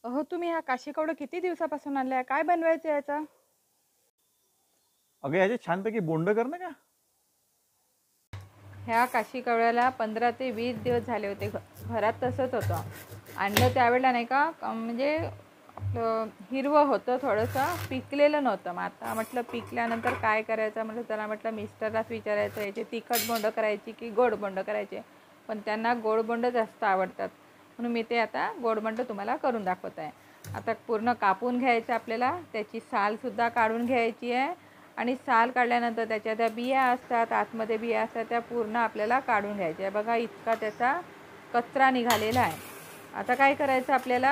अहो, तुम्ही हा काशी कवडं किती दिवसापासून आणलाय? काय बनवायचं याचं? अगं याचे छानपैकी बोंड कर ना का. ह्या काशी कवड्याला 15 ते 20 दिवस झाले होते. घरात तसंच होतं. आणलं त्यावेळेला नाही का म्हणजे आपलं हिरवं होतं, थोडंसं पिकलेलं नव्हतं. मग आता म्हटलं पिकल्यानंतर काय करायचं, म्हटलं त्याला म्हटलं मिस्टरलाच विचारायचं याचे तिखट बोंड करायची की गोड बोंड करायचे. पण त्यांना गोड बोंड जास्त आवडतात, म्हणून मी ते आता गोड बोंड तुम्हाला करून दाखवत आहे. आता पूर्ण कापून घ्यायचं आपल्याला, त्याची सालसुद्धा काढून घ्यायची आहे. आणि साल काढल्यानंतर त्याच्या त्या बिया असतात, आतमध्ये बिया असतात, त्या पूर्ण आपल्याला काढून घ्यायच्या आहे. बघा इतका त्याचा कचरा निघालेला आहे. आता काय करायचं आपल्याला,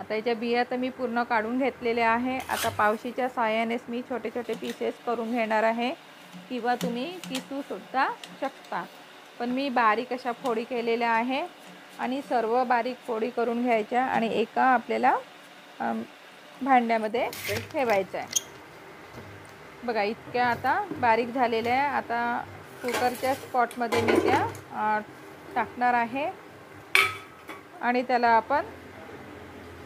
आता याच्या बिया तर मी पूर्ण काढून घेतलेल्या आहे. आता पावशीच्या साहाय्यानेच मी छोटे छोटे पीसेस करून घेणार आहे, किंवा तुम्ही किसूसुद्धा शकता. पण मी बारीक अशा फोडी केलेल्या आहे आणि सर्व बारीक फोडी करून घ्यायच्या आणि एका आपल्याला भांड्यामध्ये ठेवायचं आहे. बघा इतक्या आता बारीक झालेल्या आहे. आता कुकरच्या स्पॉटमध्ये मी त्या टाकणार आहे आणि त्याला आपण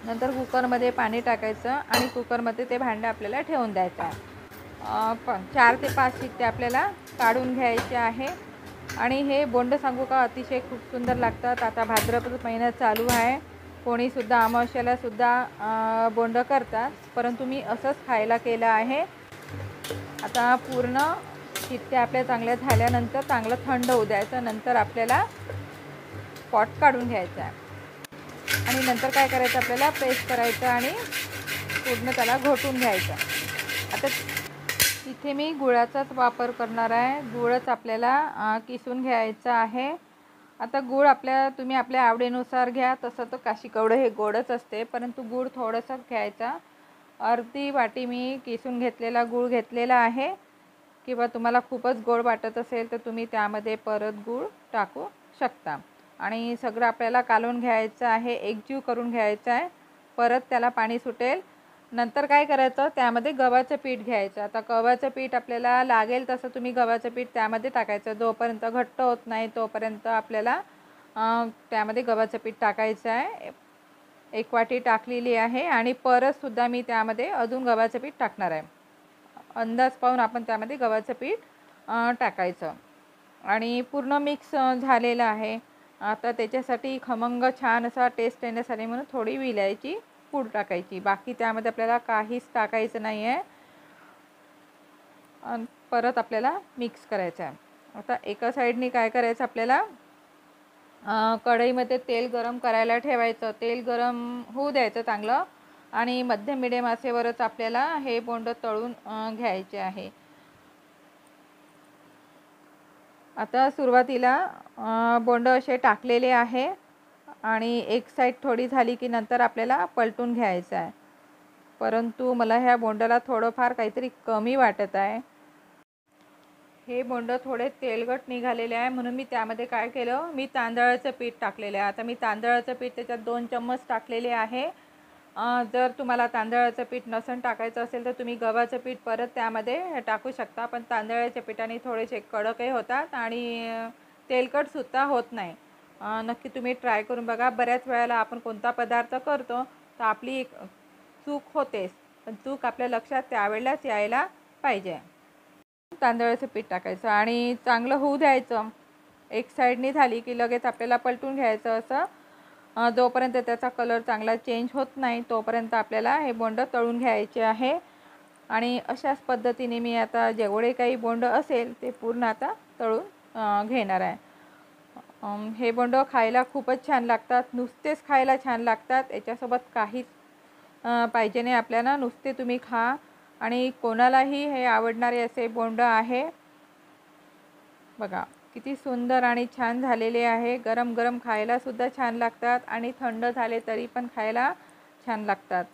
नंतर कुकरमध्ये पाणी टाकायचं आणि कुकरमध्ये ते भांडं आपल्याला ठेवून द्यायचं आहे. पण 4 ते 5 शिट्टे आपल्याला काढून घ्यायचे आहे. आणि हे बोंड सांगू का, अतिशय खूप सुंदर लागतात. आता भाद्रपद महिना चालू आहे, कोणीसुद्धा अमावस्यालासुद्धा बोंड करतात, परंतु मी असंच खायला केलं आहे. आता पूर्ण शिट्ट्या आपल्या चांगल्या झाल्यानंतर चांगलं थंड होऊ द्यायचं. नंतर आपल्याला पॉट काढून घ्यायचा आहे आणि नंतर काय करायचं, आपल्याला प्रेस करायचं आणि पूर्ण त्याला घोटून घ्यायचं. आता इथे मी गुळाचाच वापर करणार आहे. गुळच आपल्याला किसून घ्यायचा आहे. आता गूळ तुम्ही आपल्या आवडीनुसार घ्या. तसं तर काशी कवडं हे गोडच असते, परंतु गूळ थोडंसं घ्यायचा. अर्धी वाटी मी किसून घेतलेला गूळ घेतलेला आहे. किंवा तुम्हाला खूपच गोड वाटत असेल तर तुम्ही त्यामध्ये परत गूळ टाकू शकता. आणि सगळं आपल्याला कालवून घ्यायचं आहे, एकजीव करून घ्यायचं आहे. परत त्याला पाणी सुटेल. नंतर काय करायचं, त्यामध्ये गव्हाचं पीठ घ्यायचं. आता गव्हाचं पीठ आपल्याला लागेल तसं तुम्ही गव्हाचं पीठ त्यामध्ये टाकायचं. जोपर्यंत घट्ट होत नाही तोपर्यंत आपल्याला त्यामध्ये गव्हाचं पीठ टाकायचं आहे. 1 वाटी टाकलेली आहे आणि परतसुद्धा मी त्यामध्ये अजून गव्हाचं पीठ टाकणार आहे. अंदाज पाहून आपण त्यामध्ये गव्हाचं पीठ टाकायचं आणि पूर्ण मिक्स झालेलं आहे. आता त्याच्यासाठी खमंग छान असा टेस्ट येण्यासाठी म्हणून थोडी विलायची पूड टाकायची. बाकी त्यामध्ये आपल्याला काहीच टाकायचं नाही आहे. परत आपल्याला मिक्स करायचं आहे. आता एका साईडनी काय करायचं, आपल्याला कढईमध्ये तेल गरम करायला ठेवायचं. तेल गरम होऊ द्यायचं चांगलं आणि मध्यम मिडियम आचेवरच आपल्याला हे बोंड तळून घ्यायचे आहे. आता सुरुवातीला बोंड असे टाकलेले आहे आणि एक साईड थोडी झाली की नंतर आपल्याला पलटून घ्यायचं आहे. परंतु मला ह्या बोंडाला थोडंफार काहीतरी कमी वाटत आहे. हे बोंड थोडे तेलकट निघालेले आहे, म्हणून मी त्यामध्ये काय केलं, मी तांदळाचं पीठ टाकलेलं आहे. आता मी तांदळाचं पीठ त्याच्यात 2 चम्मच टाकलेले आहे. जर तुम्हाला तांदळाचं पीठ नसेल टाकायचं असेल तर तुम्ही गव्हाचं पीठ परत त्यामध्ये टाकू शकता. पण तांदळाच्या पिठाने थोडेसे कडकही होतात आणि तेलकटसुद्धा होत नाही. नक्की तुम्ही ट्राय करून बघा. बऱ्याच वेळेला आपण कोणता पदार्थ करतो तर आपली एक चूक होतेच, पण चूक आपल्या लक्षात त्यावेळेलाच यायला पाहिजे. तांदळाचं पीठ टाकायचं आणि चांगलं होऊ द्यायचं. एक साईडनी झाली की लगेच आपल्याला पलटून घ्यायचं. असं जोपर्यंत त्याचा कलर चांगला चेंज होत नाही तोपर्यंत आपल्याला हे बोंड तळून घ्यायचे आहे. आणि अशाच पद्धतीने मी आता जेवढे काही बोंड असेल ते पूर्ण आता तळून घेणार आहे. हे बोंड खायला खूपच छान लागतात. नुसतेच खायला छान लागतात, याच्यासोबत काहीच पाहिजे नाही आपल्याला. नुसते तुम्ही खा आणि कोणालाही हे आवडणारे असे बोंड आहे. बघा किती सुंदर आणि छान झालेले आहे. गरम गरम खायलासुद्धा छान लागतात आणि थंड झाले तरी पण खायला छान लागतात.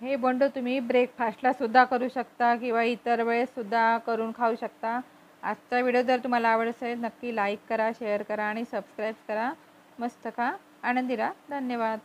हे बोंड तुम्ही ब्रेकफास्टलासुद्धा करू शकता किंवा इतर वेळेससुद्धा करून खाऊ शकता. आजचा व्हिडिओ जर तुम्हाला आवडत असेल नक्की लाईक करा, शेअर करा आणि सबस्क्राईब करा. मस्त खा, आनंदी राहा. धन्यवाद.